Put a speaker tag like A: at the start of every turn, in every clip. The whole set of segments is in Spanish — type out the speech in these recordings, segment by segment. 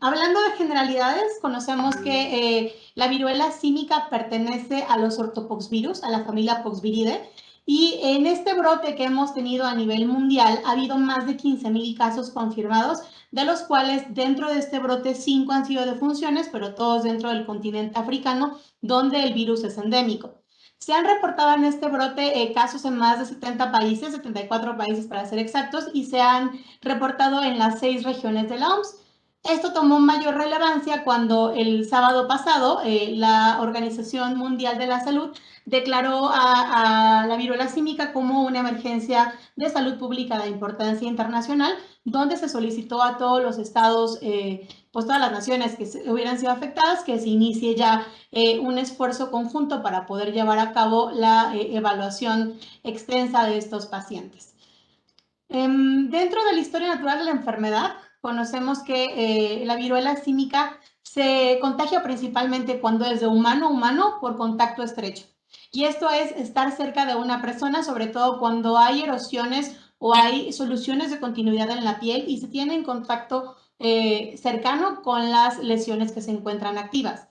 A: Hablando de generalidades, conocemos que la viruela símica pertenece a los ortopoxvirus, a la familia Poxviridae, y en este brote que hemos tenido a nivel mundial ha habido más de 15,000 casos confirmados, de los cuales dentro de este brote 5 han sido defunciones, pero todos dentro del continente africano, donde el virus es endémico. Se han reportado en este brote casos en más de 70 países, 74 países para ser exactos, y se han reportado en las 6 regiones de la OMS. Esto tomó mayor relevancia cuando el sábado pasado la Organización Mundial de la Salud declaró a la viruela símica como una emergencia de salud pública de importancia internacional, donde se solicitó a todos los estados, pues todas las naciones que hubieran sido afectadas, que se inicie ya un esfuerzo conjunto para poder llevar a cabo la evaluación extensa de estos pacientes. Dentro de la historia natural de la enfermedad, conocemos que la viruela símica se contagia principalmente cuando es de humano a humano por contacto estrecho. Y esto es estar cerca de una persona, sobre todo cuando hay erosiones o hay soluciones de continuidad en la piel y se tiene en contacto cercano con las lesiones que se encuentran activas.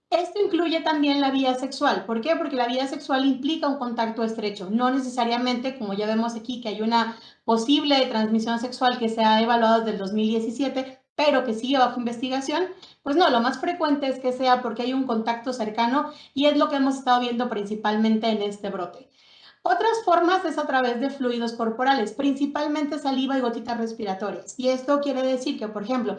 A: Esto incluye también la vía sexual. ¿Por qué? Porque la vía sexual implica un contacto estrecho. No necesariamente, como ya vemos aquí, que hay una posible transmisión sexual que se ha evaluado desde el 2017, pero que sigue bajo investigación. Pues no, lo más frecuente es que sea porque hay un contacto cercano y es lo que hemos estado viendo principalmente en este brote. Otras formas es a través de fluidos corporales, principalmente saliva y gotitas respiratorias. Y esto quiere decir que, por ejemplo,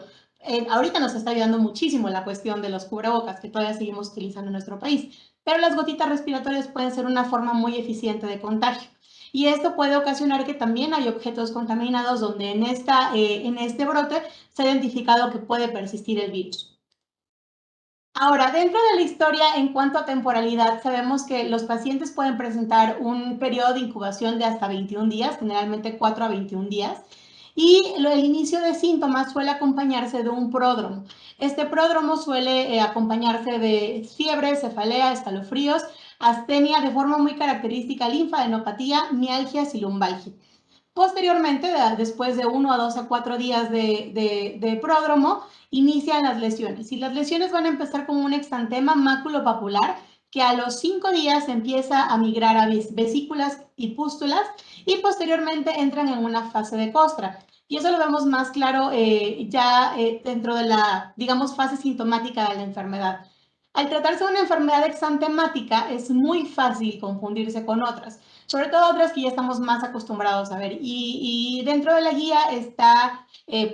A: ahorita nos está ayudando muchísimo la cuestión de los cubrebocas que todavía seguimos utilizando en nuestro país, pero las gotitas respiratorias pueden ser una forma muy eficiente de contagio. Y esto puede ocasionar que también hay objetos contaminados donde en este brote se ha identificado que puede persistir el virus. Ahora, dentro de la historia, en cuanto a temporalidad, sabemos que los pacientes pueden presentar un periodo de incubación de hasta 21 días, generalmente 4 a 21 días, y el inicio de síntomas suele acompañarse de un pródromo. Este pródromo suele acompañarse de fiebre, cefalea, escalofríos, astenia, de forma muy característica, linfadenopatía, mialgias y lumbalgia. Posteriormente, después de 1 a 2 a 4 días de pródromo, inician las lesiones. Y las lesiones van a empezar como un exantema maculopapular, que a los 5 días empieza a migrar a vesículas y pústulas y posteriormente entran en una fase de costra. Y eso lo vemos más claro ya dentro de la, digamos, fase sintomática de la enfermedad. Al tratarse de una enfermedad exantemática, es muy fácil confundirse con otras, sobre todo otras que ya estamos más acostumbrados a ver. Y dentro de la guía está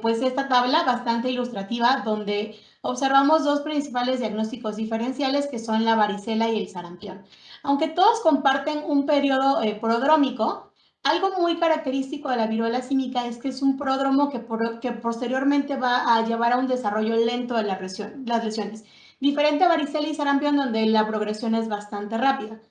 A: pues esta tabla bastante ilustrativa donde observamos dos principales diagnósticos diferenciales que son la varicela y el sarampión. Aunque todos comparten un periodo prodrómico, algo muy característico de la viruela símica es que es un pródromo que posteriormente va a llevar a un desarrollo lento de las lesiones. Diferente a varicela y sarampión, donde la progresión es bastante rápida.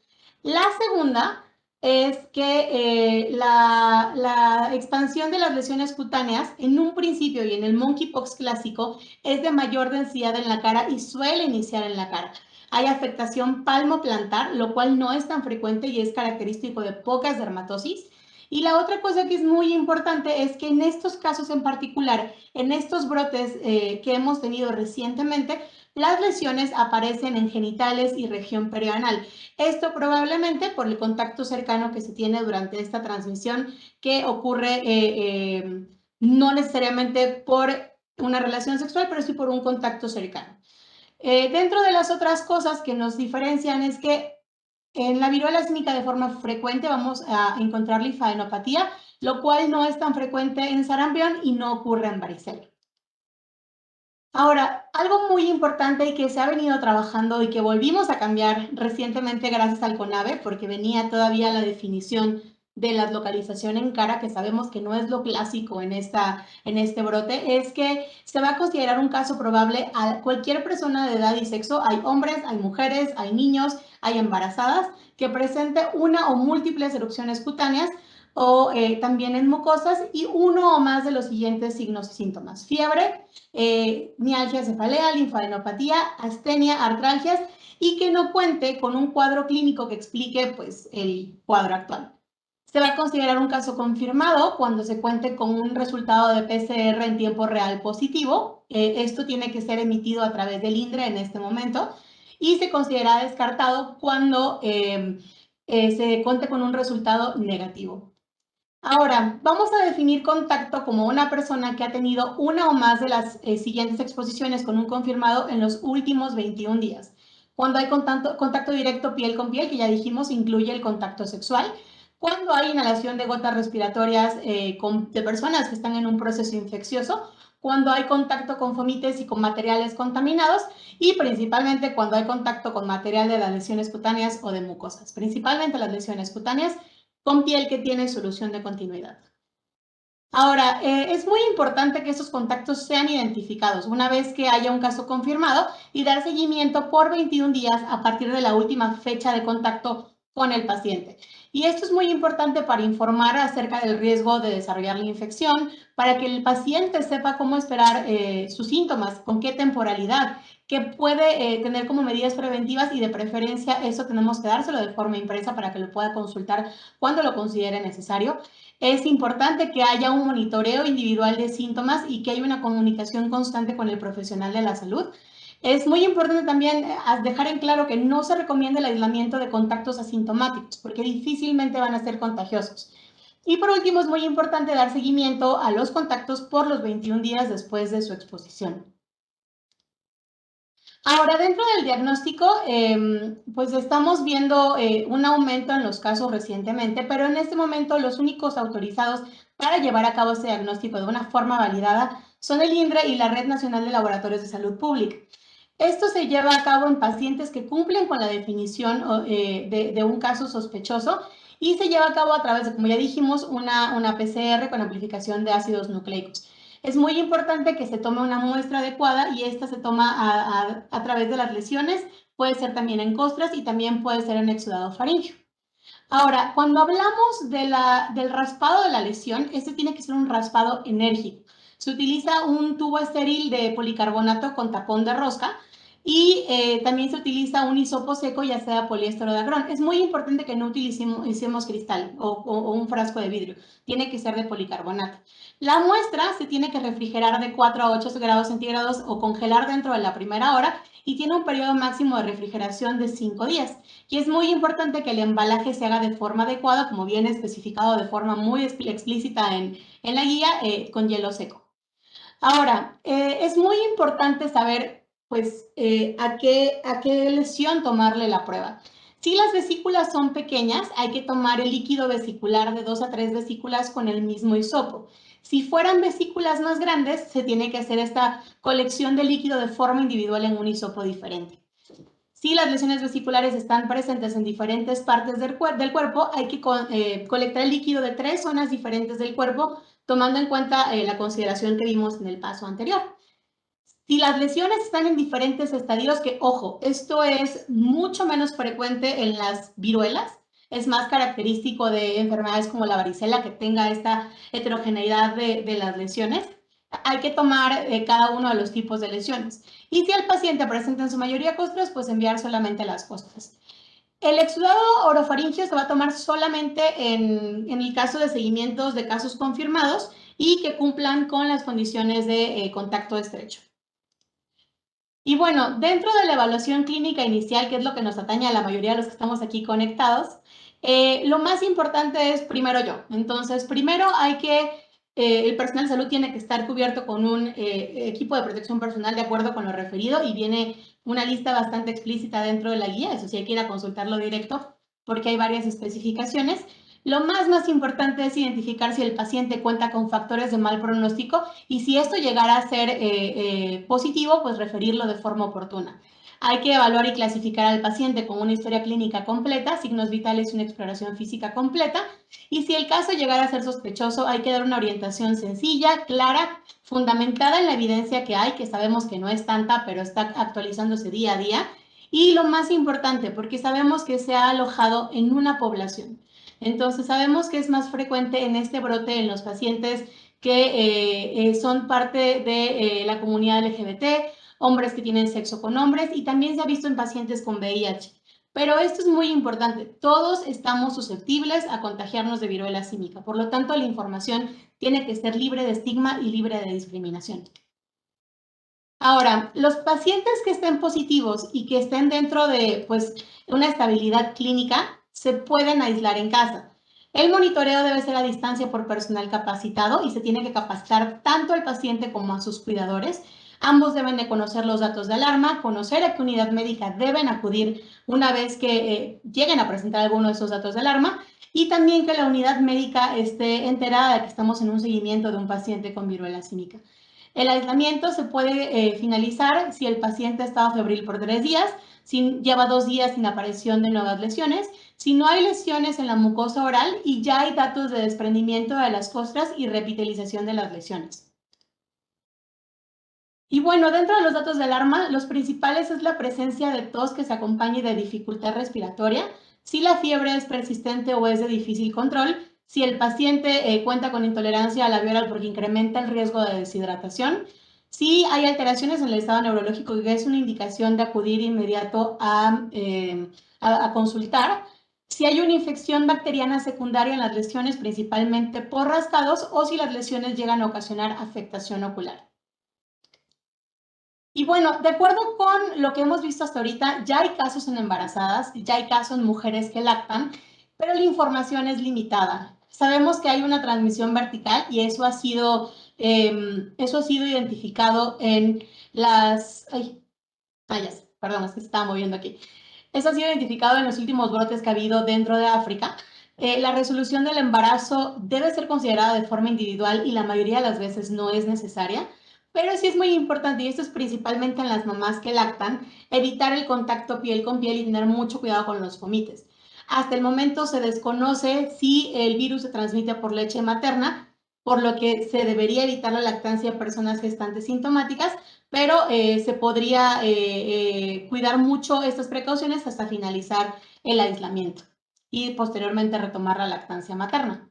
A: La segunda es que la expansión de las lesiones cutáneas en un principio y en el monkeypox clásico es de mayor densidad en la cara y suele iniciar en la cara. Hay afectación palmoplantar, lo cual no es tan frecuente y es característico de pocas dermatosis. Y la otra cosa que es muy importante es que en estos casos en particular, en estos brotes que hemos tenido recientemente, las lesiones aparecen en genitales y región perianal. Esto probablemente por el contacto cercano que se tiene durante esta transmisión que ocurre no necesariamente por una relación sexual, pero sí por un contacto cercano. Dentro de las otras cosas que nos diferencian es que en la viruela símica de forma frecuente vamos a encontrar linfadenopatía, lo cual no es tan frecuente en sarampión y no ocurre en varicela. Ahora, algo muy importante y que se ha venido trabajando y que volvimos a cambiar recientemente gracias al CONAVE, porque venía todavía la definición de la localización en cara, que sabemos que no es lo clásico en este brote, es que se va a considerar un caso probable a cualquier persona de edad y sexo. Hay hombres, hay mujeres, hay niños, hay embarazadas, que presente una o múltiples erupciones cutáneas o también en mucosas y uno o más de los siguientes signos y síntomas: fiebre, mialgia, cefalea, linfadenopatía, astenia, artralgias y que no cuente con un cuadro clínico que explique pues, el cuadro actual. Se va a considerar un caso confirmado cuando se cuente con un resultado de PCR en tiempo real positivo esto tiene que ser emitido a través del INDRE en este momento y se considera descartado cuando se cuente con un resultado negativo. Ahora, vamos a definir contacto como una persona que ha tenido una o más de las siguientes exposiciones con un confirmado en los últimos 21 días. Cuando hay contacto directo piel con piel, que ya dijimos incluye el contacto sexual. Cuando hay inhalación de gotas respiratorias de personas que están en un proceso infeccioso. Cuando hay contacto con fomites y con materiales contaminados. Y principalmente cuando hay contacto con material de las lesiones cutáneas o de mucosas. Principalmente las lesiones cutáneas con piel que tiene solución de continuidad. Ahora, es muy importante que estos contactos sean identificados una vez que haya un caso confirmado y dar seguimiento por 21 días a partir de la última fecha de contacto con el paciente. Y esto es muy importante para informar acerca del riesgo de desarrollar la infección, para que el paciente sepa cómo esperar sus síntomas, con qué temporalidad, que puede tener como medidas preventivas y de preferencia eso tenemos que dárselo de forma impresa para que lo pueda consultar cuando lo considere necesario. Es importante que haya un monitoreo individual de síntomas y que haya una comunicación constante con el profesional de la salud. Es muy importante también dejar en claro que no se recomienda el aislamiento de contactos asintomáticos porque difícilmente van a ser contagiosos. Y por último, es muy importante dar seguimiento a los contactos por los 21 días después de su exposición. Ahora, dentro del diagnóstico, pues estamos viendo un aumento en los casos recientemente, pero en este momento los únicos autorizados para llevar a cabo este diagnóstico de una forma validada son el INDRE y la Red Nacional de Laboratorios de Salud Pública. Esto se lleva a cabo en pacientes que cumplen con la definición de un caso sospechoso y se lleva a cabo a través de, como ya dijimos, una PCR con amplificación de ácidos nucleicos. Es muy importante que se tome una muestra adecuada y esta se toma a través de las lesiones, puede ser también en costras y también puede ser en exudado faríngeo. Ahora, cuando hablamos del raspado de la lesión, este tiene que ser un raspado enérgico. Se utiliza un tubo estéril de policarbonato con tapón de rosca y también se utiliza un hisopo seco, ya sea poliéster o de agrón. Es muy importante que no utilicemos cristal o un frasco de vidrio. Tiene que ser de policarbonato. La muestra se tiene que refrigerar de 4 a 8 grados centígrados o congelar dentro de la primera hora y tiene un periodo máximo de refrigeración de 5 días. Y es muy importante que el embalaje se haga de forma adecuada, como viene especificado de forma muy explícita en la guía, con hielo seco. Ahora, es muy importante saber, pues, a qué lesión tomarle la prueba. Si las vesículas son pequeñas, hay que tomar el líquido vesicular de 2 a 3 vesículas con el mismo hisopo. Si fueran vesículas más grandes, se tiene que hacer esta colección de líquido de forma individual en un hisopo diferente. Si las lesiones vesiculares están presentes en diferentes partes del cuerpo, hay que colectar el líquido de 3 zonas diferentes del cuerpo, tomando en cuenta la consideración que vimos en el paso anterior. Si las lesiones están en diferentes estadios, que ojo, esto es mucho menos frecuente en las viruelas, es más característico de enfermedades como la varicela, que tenga esta heterogeneidad de las lesiones. Hay que tomar cada uno de los tipos de lesiones. Y si el paciente presenta en su mayoría costras, pues enviar solamente las costras. El exudado orofaringeo se va a tomar solamente en el caso de seguimientos de casos confirmados y que cumplan con las condiciones de contacto estrecho. Y bueno, dentro de la evaluación clínica inicial, que es lo que nos atañe a la mayoría de los que estamos aquí conectados, lo más importante es primero yo. Entonces, primero hay que, el personal de salud tiene que estar cubierto con un equipo de protección personal de acuerdo con lo referido y viene una lista bastante explícita dentro de la guía, eso sí hay que ir a consultarlo directo porque hay varias especificaciones. Lo más importante es identificar si el paciente cuenta con factores de mal pronóstico y si esto llegara a ser positivo, pues referirlo de forma oportuna. Hay que evaluar y clasificar al paciente con una historia clínica completa, signos vitales y una exploración física completa. Y si el caso llegara a ser sospechoso, hay que dar una orientación sencilla, clara, fundamentada en la evidencia que hay, que sabemos que no es tanta, pero está actualizándose día a día. Y lo más importante, porque sabemos que se ha alojado en una población. Entonces, sabemos que es más frecuente en este brote en los pacientes que son parte de la comunidad LGBT, hombres que tienen sexo con hombres y también se ha visto en pacientes con VIH. Pero esto es muy importante, todos estamos susceptibles a contagiarnos de viruela símica, por lo tanto la información tiene que ser libre de estigma y libre de discriminación. Ahora, los pacientes que estén positivos y que estén dentro de pues, una estabilidad clínica se pueden aislar en casa. El monitoreo debe ser a distancia por personal capacitado y se tiene que capacitar tanto al paciente como a sus cuidadores. Ambos deben de conocer los datos de alarma, conocer a qué unidad médica deben acudir una vez que lleguen a presentar alguno de esos datos de alarma y también que la unidad médica esté enterada de que estamos en un seguimiento de un paciente con viruela símica. El aislamiento se puede finalizar si el paciente ha estado febril por 3 días, si lleva 2 días sin aparición de nuevas lesiones, si no hay lesiones en la mucosa oral y ya hay datos de desprendimiento de las costras y repitalización de las lesiones. Y bueno, dentro de los datos de alarma, los principales es la presencia de tos que se acompañe de dificultad respiratoria, si la fiebre es persistente o es de difícil control, si el paciente cuenta con intolerancia a la vioral porque incrementa el riesgo de deshidratación, si hay alteraciones en el estado neurológico, que es una indicación de acudir inmediato a consultar, si hay una infección bacteriana secundaria en las lesiones, principalmente por rascados, o si las lesiones llegan a ocasionar afectación ocular. Y bueno, de acuerdo con lo que hemos visto hasta ahorita, ya hay casos en embarazadas, ya hay casos en mujeres que lactan, pero la información es limitada. Sabemos que hay una transmisión vertical y eso ha sido identificado en las... ya sé, perdón, es que se estaba moviendo aquí. Eso ha sido identificado en los últimos brotes que ha habido dentro de África. La resolución del embarazo debe ser considerada de forma individual y la mayoría de las veces no es necesaria, pero sí es muy importante, y esto es principalmente en las mamás que lactan, evitar el contacto piel con piel y tener mucho cuidado con los fomites. Hasta el momento se desconoce si el virus se transmite por leche materna, por lo que se debería evitar la lactancia de personas gestantes sintomáticas, pero se podría cuidar mucho estas precauciones hasta finalizar el aislamiento y posteriormente retomar la lactancia materna.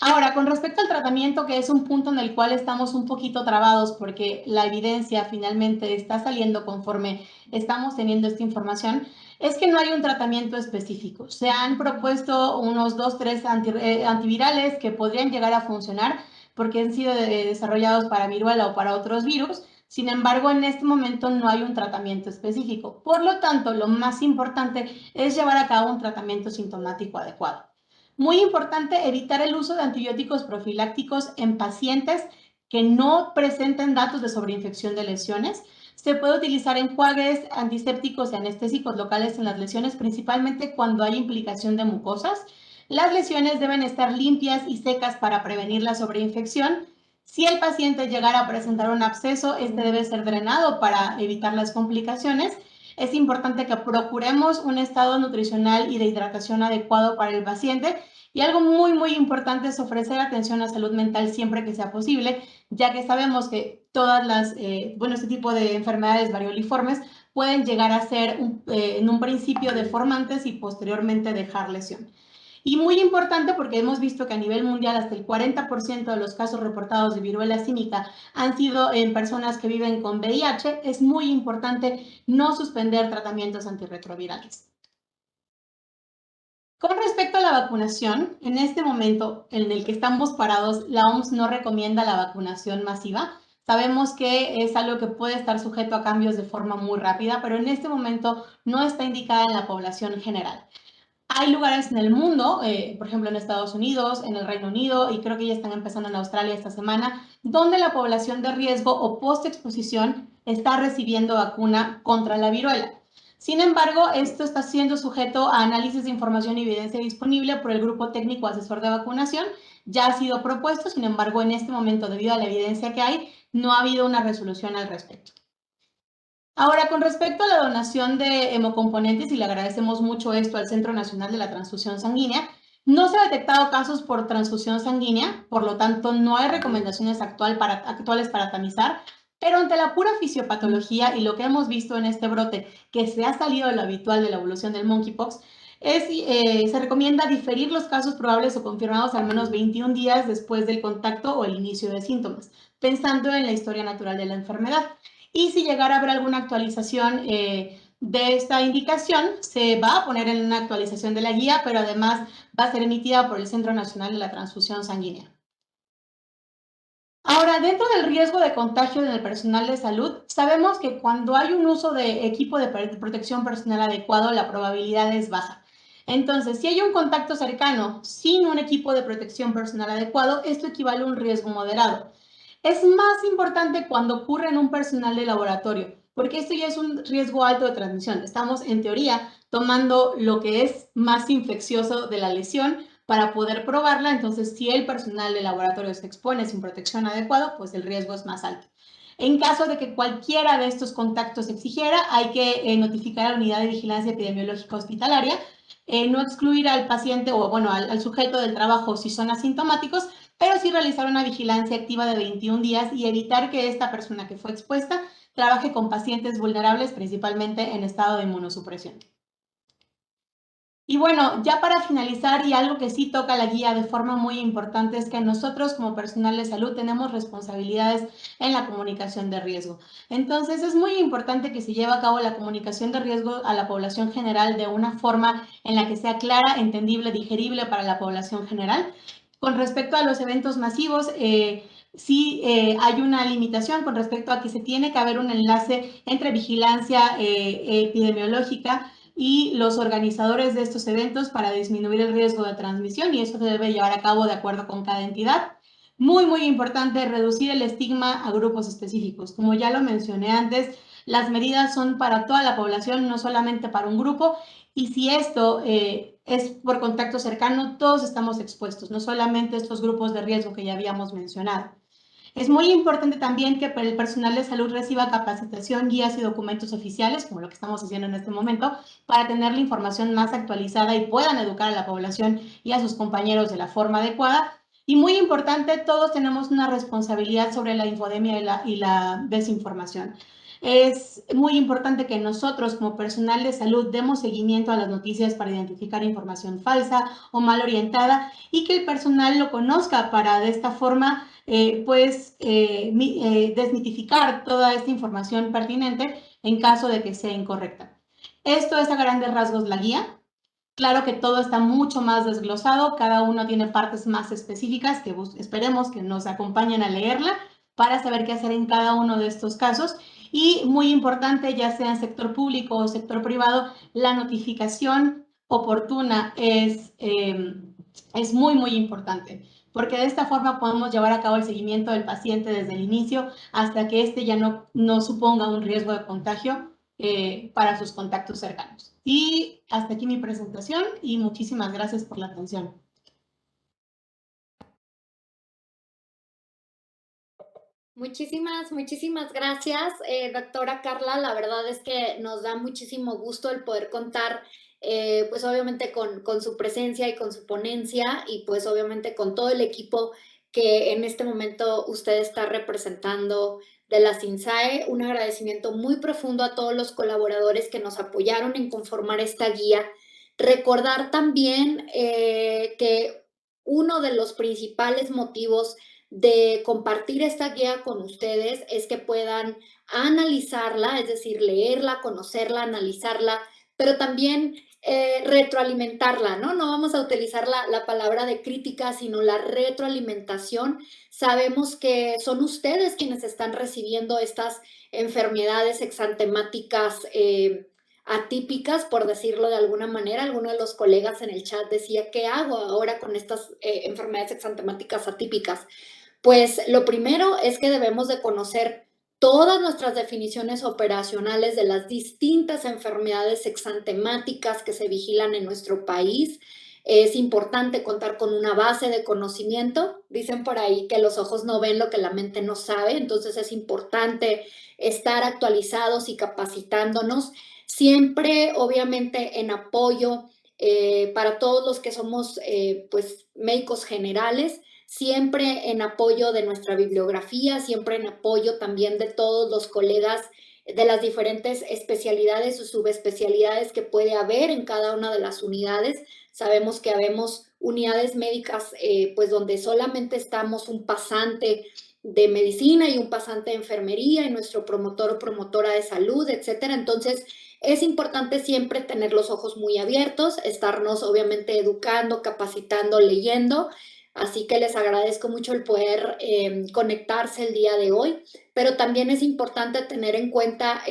A: Ahora, con respecto al tratamiento, que es un punto en el cual estamos un poquito trabados porque la evidencia finalmente está saliendo conforme estamos teniendo esta información, es que no hay un tratamiento específico. Se han propuesto unos 2, 3 antivirales que podrían llegar a funcionar porque han sido desarrollados para viruela o para otros virus. Sin embargo, en este momento no hay un tratamiento específico. Por lo tanto, lo más importante es llevar a cabo un tratamiento sintomático adecuado. Muy importante evitar el uso de antibióticos profilácticos en pacientes que no presenten datos de sobreinfección de lesiones. Se puede utilizar enjuagues antisépticos y anestésicos locales en las lesiones, principalmente cuando hay implicación de mucosas. Las lesiones deben estar limpias y secas para prevenir la sobreinfección. Si el paciente llegara a presentar un absceso, este debe ser drenado para evitar las complicaciones. Es importante que procuremos un estado nutricional y de hidratación adecuado para el paciente. Y algo muy, muy importante es ofrecer atención a salud mental siempre que sea posible, ya que sabemos que todas este tipo de enfermedades varioliformes pueden llegar a ser en un principio deformantes y posteriormente dejar lesión. Y muy importante porque hemos visto que a nivel mundial hasta el 40% de los casos reportados de viruela símica han sido en personas que viven con VIH. Es muy importante no suspender tratamientos antirretrovirales. Con respecto a la vacunación, en este momento en el que estamos parados, la OMS no recomienda la vacunación masiva. Sabemos que es algo que puede estar sujeto a cambios de forma muy rápida, pero en este momento no está indicada en la población general. Hay lugares en el mundo, por ejemplo en Estados Unidos, en el Reino Unido, y creo que ya están empezando en Australia esta semana, donde la población de riesgo o postexposición está recibiendo vacuna contra la viruela. Sin embargo, esto está siendo sujeto a análisis de información y evidencia disponible por el Grupo Técnico Asesor de Vacunación. Ya ha sido propuesto, sin embargo, en este momento, debido a la evidencia que hay, no ha habido una resolución al respecto. Ahora, con respecto a la donación de hemocomponentes, y le agradecemos mucho esto al Centro Nacional de la Transfusión Sanguínea, no se han detectado casos por transfusión sanguínea, por lo tanto, no hay recomendaciones actuales para tamizar, pero ante la pura fisiopatología y lo que hemos visto en este brote, que se ha salido de lo habitual de la evolución del monkeypox, se recomienda diferir los casos probables o confirmados al menos 21 días después del contacto o el inicio de síntomas, pensando en la historia natural de la enfermedad. Y si llegara a haber alguna actualización de esta indicación, se va a poner en una actualización de la guía, pero además va a ser emitida por el Centro Nacional de la Transfusión Sanguínea. Ahora, dentro del riesgo de contagio en el personal de salud, sabemos que cuando hay un uso de equipo de protección personal adecuado, la probabilidad es baja. Entonces, si hay un contacto cercano sin un equipo de protección personal adecuado, esto equivale a un riesgo moderado. Es más importante cuando ocurre en un personal de laboratorio, porque esto ya es un riesgo alto de transmisión. Estamos, en teoría, tomando lo que es más infeccioso de la lesión para poder probarla. Entonces, si el personal de laboratorio se expone sin protección adecuada, pues el riesgo es más alto. En caso de que cualquiera de estos contactos se exigiera, hay que notificar a la unidad de vigilancia epidemiológica hospitalaria, no excluir al paciente o, bueno, al sujeto del trabajo si son asintomáticos, pero sí realizar una vigilancia activa de 21 días y evitar que esta persona que fue expuesta trabaje con pacientes vulnerables, principalmente en estado de inmunosupresión. Y bueno, ya para finalizar, y algo que sí toca la guía de forma muy importante, es que nosotros como personal de salud tenemos responsabilidades en la comunicación de riesgo. Entonces, es muy importante que se lleve a cabo la comunicación de riesgo a la población general de una forma en la que sea clara, entendible, digerible para la población general. Con respecto a los eventos masivos, sí hay una limitación con respecto a que se tiene que haber un enlace entre vigilancia epidemiológica y los organizadores de estos eventos para disminuir el riesgo de transmisión, y eso se debe llevar a cabo de acuerdo con cada entidad. Muy, muy importante reducir el estigma a grupos específicos. Como ya lo mencioné antes, las medidas son para toda la población, no solamente para un grupo, y si esto es por contacto cercano, todos estamos expuestos, no solamente estos grupos de riesgo que ya habíamos mencionado. Es muy importante también que el personal de salud reciba capacitación, guías y documentos oficiales, como lo que estamos haciendo en este momento, para tener la información más actualizada y puedan educar a la población y a sus compañeros de la forma adecuada. Y muy importante, todos tenemos una responsabilidad sobre la infodemia y la desinformación. Es muy importante que nosotros como personal de salud demos seguimiento a las noticias para identificar información falsa o mal orientada, y que el personal lo conozca para de esta forma desmitificar toda esta información pertinente en caso de que sea incorrecta. Esto es a grandes rasgos la guía. Claro que todo está mucho más desglosado, cada uno tiene partes más específicas que esperemos que nos acompañen a leerla para saber qué hacer en cada uno de estos casos. Y muy importante, ya sea en sector público o sector privado, la notificación oportuna es muy, muy importante, porque de esta forma podemos llevar a cabo el seguimiento del paciente desde el inicio hasta que éste ya no suponga un riesgo de contagio para sus contactos cercanos. Y hasta aquí mi presentación y muchísimas gracias por la atención.
B: Muchísimas gracias, doctora Carla. La verdad es que nos da muchísimo gusto el poder contar, pues obviamente con su presencia y con su ponencia y pues obviamente con todo el equipo que en este momento usted está representando de la CINSAE. Un agradecimiento muy profundo a todos los colaboradores que nos apoyaron en conformar esta guía. Recordar también que uno de los principales motivos de compartir esta guía con ustedes es que puedan analizarla, es decir, leerla, conocerla, analizarla, pero también retroalimentarla, ¿no? No vamos a utilizar la palabra de crítica, sino la retroalimentación. Sabemos que son ustedes quienes están recibiendo estas enfermedades exantemáticas atípicas, por decirlo de alguna manera. Alguno de los colegas en el chat decía, ¿qué hago ahora con estas enfermedades exantemáticas atípicas? Pues lo primero es que debemos de conocer todas nuestras definiciones operacionales de las distintas enfermedades exantemáticas que se vigilan en nuestro país. Es importante contar con una base de conocimiento. Dicen por ahí que los ojos no ven lo que la mente no sabe, entonces es importante estar actualizados y capacitándonos, siempre obviamente en apoyo para todos los que somos pues médicos generales, siempre en apoyo de nuestra bibliografía, siempre en apoyo también de todos los colegas de las diferentes especialidades o subespecialidades que puede haber en cada una de las unidades. Sabemos que habemos unidades médicas pues donde solamente estamos un pasante de medicina y un pasante de enfermería y nuestro promotor o promotora de salud, etcétera. Entonces, es importante siempre tener los ojos muy abiertos, estarnos obviamente educando, capacitando, leyendo, Así que les agradezco mucho el poder conectarse el día de hoy, pero también es importante tener en cuenta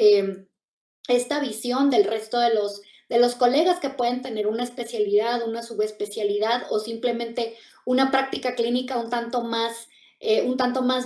B: esta visión del resto de los colegas que pueden tener una especialidad, una subespecialidad o simplemente una práctica clínica un tanto más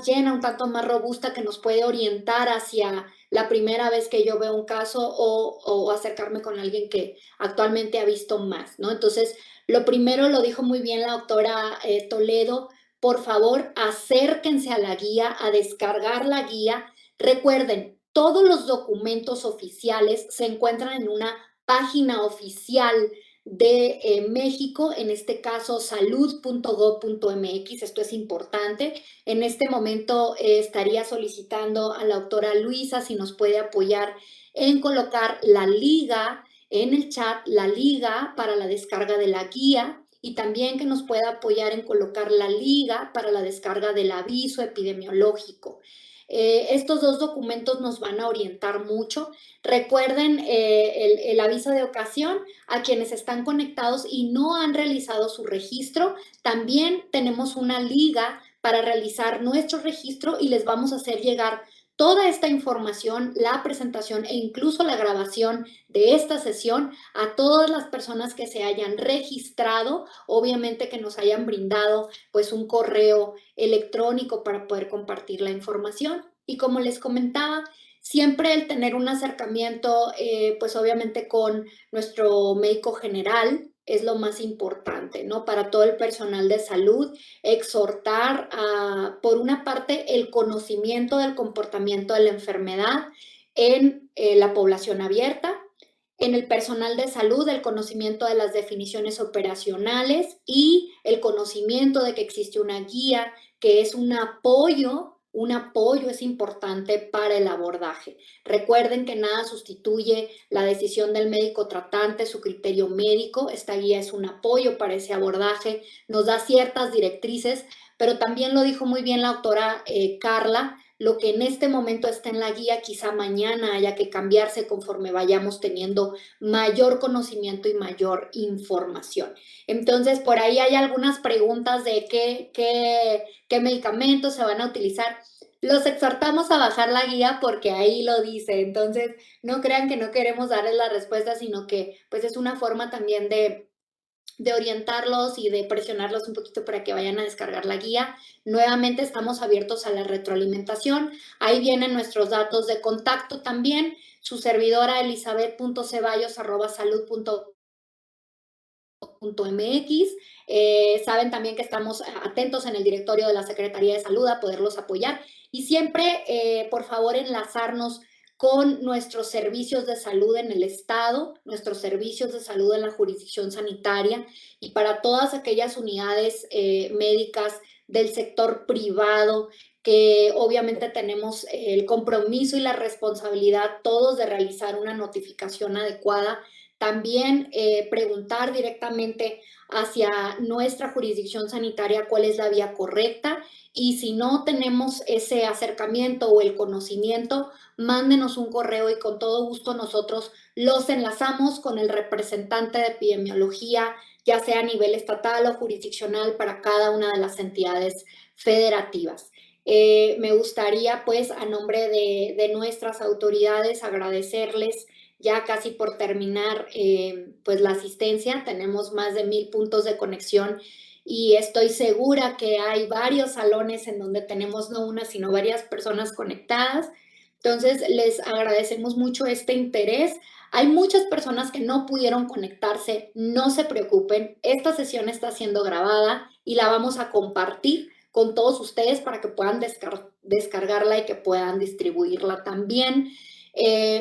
B: llena, un tanto más robusta que nos puede orientar hacia la primera vez que yo veo un caso o acercarme con alguien que actualmente ha visto más, ¿no? Entonces, lo primero lo dijo muy bien la doctora Toledo, por favor, acérquense a la guía, a descargar la guía. Recuerden, todos los documentos oficiales se encuentran en una página oficial de México, en este caso salud.gov.mx. Esto es importante. En este momento estaría solicitando a la doctora Luisa si nos puede apoyar en colocar la liga en el chat, la liga para la descarga de la guía, y también que nos pueda apoyar en colocar la liga para la descarga del aviso epidemiológico. Estos dos documentos nos van a orientar mucho. Recuerden el aviso de ocasión a quienes están conectados y no han realizado su registro. También tenemos una liga para realizar nuestro registro y les vamos a hacer llegar toda esta información, la presentación e incluso la grabación de esta sesión a todas las personas que se hayan registrado, obviamente que nos hayan brindado pues un correo electrónico para poder compartir la información. Y como les comentaba, siempre el tener un acercamiento, pues obviamente con nuestro médico general es lo más importante, ¿no? Para todo el personal de salud, exhortar a, por una parte, el conocimiento del comportamiento de la enfermedad en la población abierta, en el personal de salud, el conocimiento de las definiciones operacionales y el conocimiento de que existe una guía que es un apoyo es importante para el abordaje. Recuerden que nada sustituye la decisión del médico tratante, su criterio médico. Esta guía es un apoyo para ese abordaje, nos da ciertas directrices, pero también lo dijo muy bien la doctora Carla, lo que en este momento está en la guía, quizá mañana haya que cambiarse conforme vayamos teniendo mayor conocimiento y mayor información. Entonces, por ahí hay algunas preguntas de qué medicamentos se van a utilizar. Los exhortamos a bajar la guía porque ahí lo dice. Entonces, no crean que no queremos darles la respuesta, sino que pues es una forma también de orientarlos y de presionarlos un poquito para que vayan a descargar la guía. Nuevamente estamos abiertos a la retroalimentación. Ahí vienen nuestros datos de contacto también. Su servidora elizabeth.ceballos@salud.mx. Saben también que estamos atentos en el directorio de la Secretaría de Salud a poderlos apoyar y siempre, por favor, enlazarnos con nuestros servicios de salud en el estado, nuestros servicios de salud en la jurisdicción sanitaria y para todas aquellas unidades médicas del sector privado que obviamente tenemos el compromiso y la responsabilidad todos de realizar una notificación adecuada. También preguntar directamente hacia nuestra jurisdicción sanitaria cuál es la vía correcta y si no tenemos ese acercamiento o el conocimiento, mándenos un correo y con todo gusto nosotros los enlazamos con el representante de epidemiología, ya sea a nivel estatal o jurisdiccional para cada una de las entidades federativas. Me gustaría, pues, a nombre de nuestras autoridades, agradecerles ya casi por terminar, pues, la asistencia. Tenemos más de 1000 puntos de conexión y estoy segura que hay varios salones en donde tenemos no una, sino varias personas conectadas. Entonces, les agradecemos mucho este interés. Hay muchas personas que no pudieron conectarse, no se preocupen, esta sesión está siendo grabada y la vamos a compartir con todos ustedes para que puedan descargarla y que puedan distribuirla también.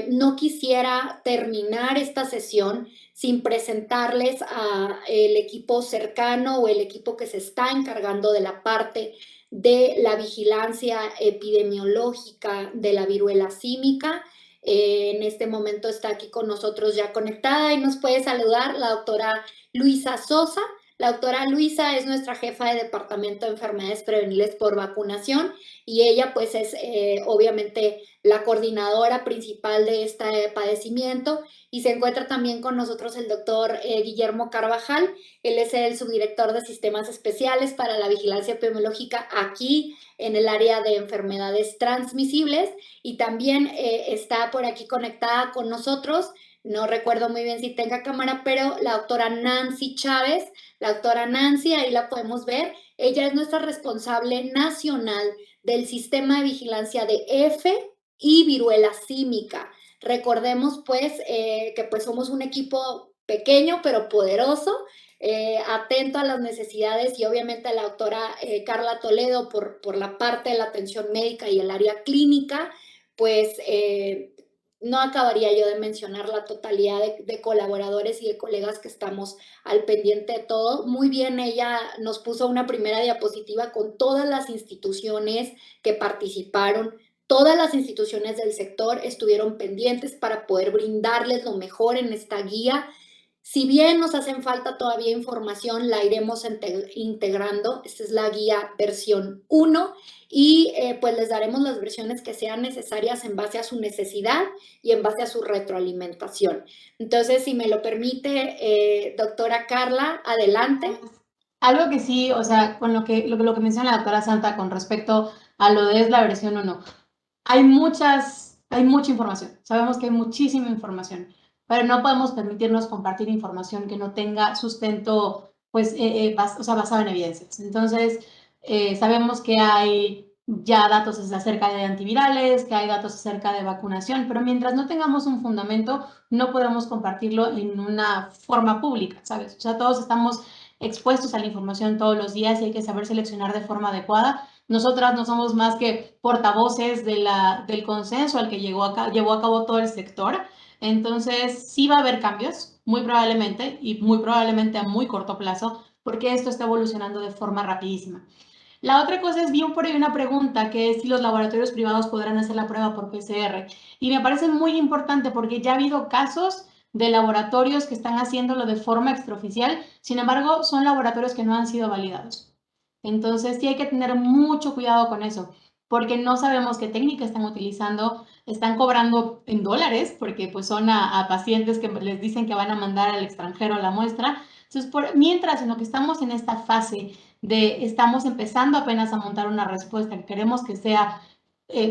B: No quisiera terminar esta sesión sin presentarles a el equipo cercano o el equipo que se está encargando de la parte de la vigilancia epidemiológica de la viruela símica. En este momento está aquí con nosotros ya conectada y nos puede saludar la doctora Luisa Sosa, La doctora Luisa es nuestra jefa de Departamento de Enfermedades Prevenibles por Vacunación y ella pues es obviamente la coordinadora principal de este padecimiento y se encuentra también con nosotros el doctor Guillermo Carvajal. Él es el subdirector de Sistemas Especiales para la Vigilancia Epidemiológica aquí en el área de enfermedades transmisibles y también está por aquí conectada con nosotros. No recuerdo muy bien si tenga cámara, pero la doctora Nancy Chávez. La doctora Nancy, ahí la podemos ver. Ella es nuestra responsable nacional del sistema de vigilancia de EFE y viruela símica. Recordemos pues que pues somos un equipo pequeño pero poderoso, atento a las necesidades y obviamente a la doctora Carla Toledo por la parte de la atención médica y el área clínica, pues no acabaría yo de mencionar la totalidad de colaboradores y de colegas que estamos al pendiente de todo. Muy bien, ella nos puso una primera diapositiva con todas las instituciones que participaron. Todas las instituciones del sector estuvieron pendientes para poder brindarles lo mejor en esta guía. Si bien nos hacen falta todavía información, la iremos integrando. Esta es la guía versión 1 y pues les daremos las versiones que sean necesarias en base a su necesidad y en base a su retroalimentación. Entonces, si me lo permite, doctora Carla, adelante.
A: Algo que sí, o sea, con lo que menciona la doctora Santa con respecto a lo de es la versión 1, hay mucha información, sabemos que hay muchísima información, pero no podemos permitirnos compartir información que no tenga sustento, pues, o sea, basado en evidencias. Entonces, sabemos que hay ya datos acerca de antivirales, que hay datos acerca de vacunación, pero mientras no tengamos un fundamento, no podemos compartirlo en una forma pública, ¿sabes? O sea, todos estamos expuestos a la información todos los días y hay que saber seleccionar de forma adecuada. Nosotras no somos más que portavoces del consenso al que llevó a cabo todo el sector. Entonces, sí va a haber cambios, muy probablemente, y muy probablemente a muy corto plazo, porque esto está evolucionando de forma rapidísima. La otra cosa es, vi por ahí una pregunta que es si los laboratorios privados podrán hacer la prueba por PCR. Y me parece muy importante porque ya ha habido casos de laboratorios que están haciéndolo de forma extraoficial, sin embargo, son laboratorios que no han sido validados. Entonces, sí hay que tener mucho cuidado con eso, porque no sabemos qué técnica están utilizando, están cobrando en dólares, porque pues son a pacientes que les dicen que van a mandar al extranjero la muestra. Entonces, mientras en lo que estamos en esta fase estamos empezando apenas a montar una respuesta que queremos que sea,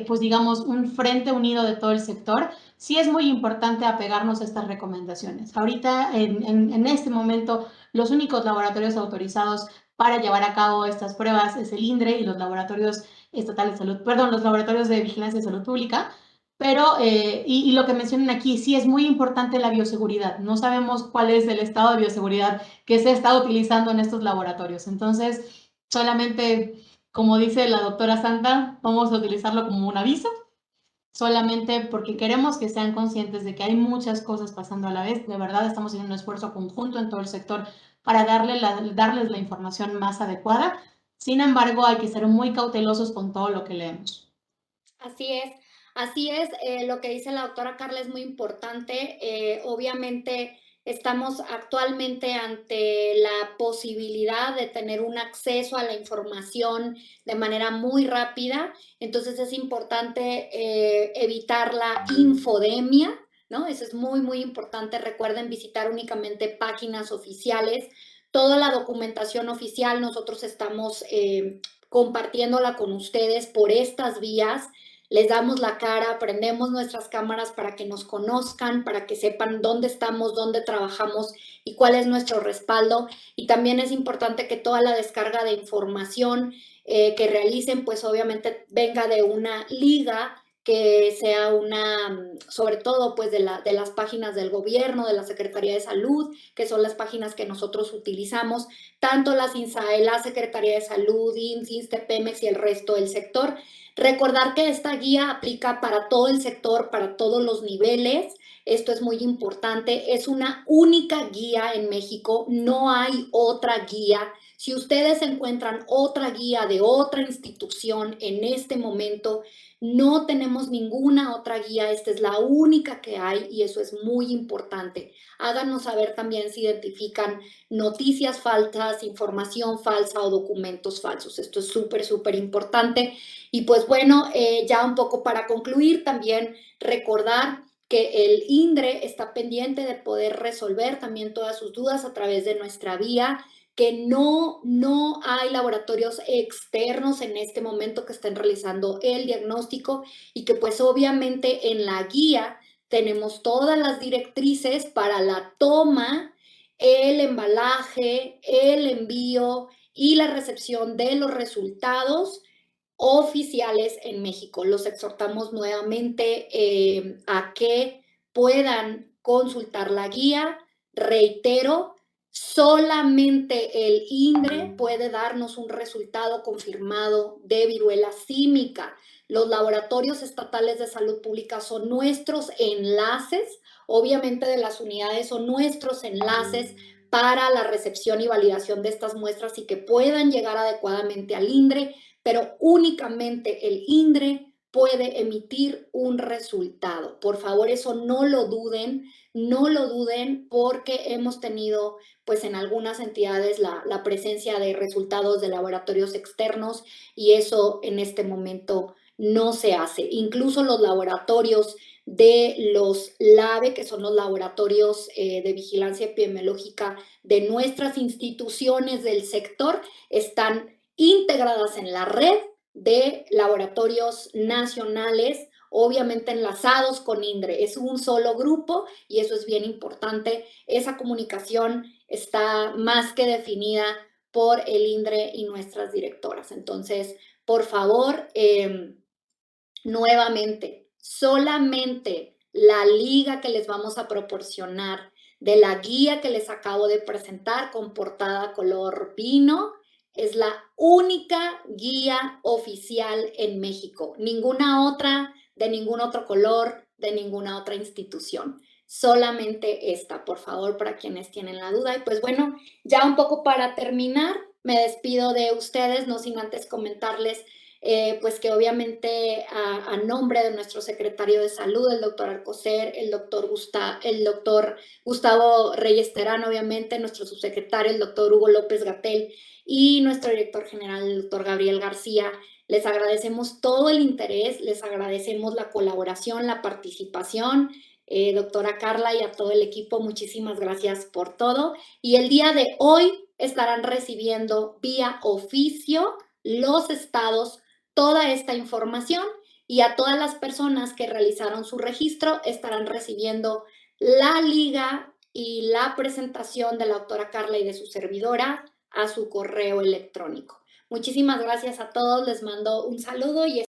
A: pues digamos, un frente unido de todo el sector, sí es muy importante apegarnos a estas recomendaciones. Ahorita, en este momento, los únicos laboratorios autorizados para llevar a cabo estas pruebas es el INDRE y los laboratorios estatales de salud, perdón, los laboratorios de vigilancia de salud pública, pero, y lo que mencionan aquí, sí es muy importante la bioseguridad. No sabemos cuál es el estado de bioseguridad que se está utilizando en estos laboratorios. Entonces, solamente, como dice la doctora Santa, vamos a utilizarlo como un aviso, solamente porque queremos que sean conscientes de que hay muchas cosas pasando a la vez. De verdad, estamos haciendo un esfuerzo conjunto en todo el sector para darles la información más adecuada. Sin embargo, hay que ser muy cautelosos con todo lo que leemos.
B: Así es, así es. Lo que dice la doctora Carla es muy importante. Obviamente estamos actualmente ante la posibilidad de tener un acceso a la información de manera muy rápida. Entonces es importante evitar la infodemia, ¿no? Eso es muy, muy importante. Recuerden visitar únicamente páginas oficiales. Toda la documentación oficial nosotros estamos compartiéndola con ustedes por estas vías. Les damos la cara, prendemos nuestras cámaras para que nos conozcan, para que sepan dónde estamos, dónde trabajamos y cuál es nuestro respaldo. Y también es importante que toda la descarga de información que realicen, pues obviamente venga de una liga que sea sobre todo pues de las páginas del gobierno, de la Secretaría de Salud, que son las páginas que nosotros utilizamos, tanto las INSAE, la Secretaría de Salud, IMSS, ISSSTE, Pemex y el resto del sector. Recordar que esta guía aplica para todo el sector, para todos los niveles. Esto es muy importante. Es una única guía en México. No hay otra guía. Si ustedes encuentran otra guía de otra institución en este momento, No tenemos ninguna otra guía, esta es la única que hay y eso es muy importante. Háganos saber también si identifican noticias falsas, información falsa o documentos falsos. Esto es súper, súper importante. Y pues bueno, ya un poco para concluir, también recordar que el INDRE está pendiente de poder resolver también todas sus dudas a través de nuestra vía, que no hay laboratorios externos en este momento que estén realizando el diagnóstico y que pues obviamente en la guía tenemos todas las directrices para la toma, el embalaje, el envío y la recepción de los resultados oficiales en México. Los exhortamos nuevamente a que puedan consultar la guía. Reitero, solamente el INDRE puede darnos un resultado confirmado de viruela símica. Los laboratorios estatales de salud pública son nuestros enlaces, obviamente de las unidades son nuestros enlaces para la recepción y validación de estas muestras y que puedan llegar adecuadamente al INDRE, pero únicamente el INDRE puede emitir un resultado. Por favor, eso no lo duden, no lo duden porque hemos tenido pues en algunas entidades la presencia de resultados de laboratorios externos y eso en este momento no se hace. Incluso los laboratorios de los LABE, que son los laboratorios de vigilancia epidemiológica de nuestras instituciones del sector, están integradas en la red de laboratorios nacionales, obviamente enlazados con INDRE. Es un solo grupo y eso es bien importante. Esa comunicación está más que definida por el INDRE y nuestras directoras. Entonces, por favor, nuevamente, solamente la liga que les vamos a proporcionar de la guía que les acabo de presentar con portada color vino es la única guía oficial en México. Ninguna otra, de ningún otro color, de ninguna otra institución. Solamente esta, por favor, para quienes tienen la duda. Y pues bueno, ya un poco para terminar, me despido de ustedes, no sin antes comentarles pues que obviamente a nombre de nuestro secretario de salud, el doctor Alcocer, el doctor Gustavo Reyes Terán, obviamente, nuestro subsecretario, el doctor Hugo López Gatell y nuestro director general, el doctor Gabriel García, les agradecemos todo el interés, les agradecemos la colaboración, la participación. Doctora Carla y a todo el equipo, muchísimas gracias por todo. Y el día de hoy estarán recibiendo vía oficio los estados toda esta información y a todas las personas que realizaron su registro estarán recibiendo la liga y la presentación de la doctora Carla y de su servidora a su correo electrónico. Muchísimas gracias a todos, les mando un saludo y